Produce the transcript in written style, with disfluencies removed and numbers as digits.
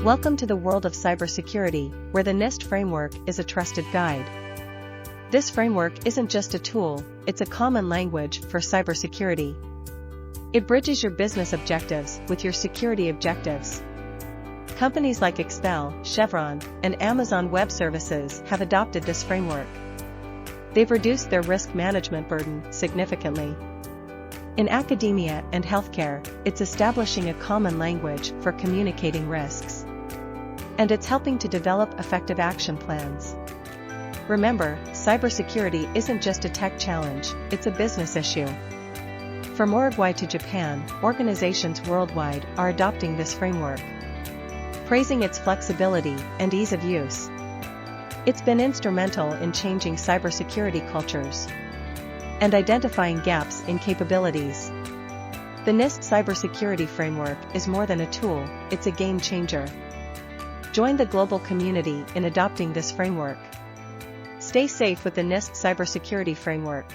Welcome to the world of cybersecurity, where the NIST framework is a trusted guide. This framework isn't just a tool, it's a common language for cybersecurity. It bridges your business objectives with your security objectives. Companies like Excel, Chevron, and Amazon Web Services have adopted this framework. They've reduced their risk management burden significantly. In academia and healthcare, it's establishing a common language for communicating risks. And it's helping to develop effective action plans. Remember, cybersecurity isn't just a tech challenge, it's a business issue. From Uruguay to Japan, organizations worldwide are adopting this framework, praising its flexibility and ease of use. It's been instrumental in changing cybersecurity cultures and identifying gaps in capabilities. The NIST Cybersecurity Framework is more than a tool, it's a game changer. Join the global community in adopting this framework. Stay safe with the NIST Cybersecurity Framework.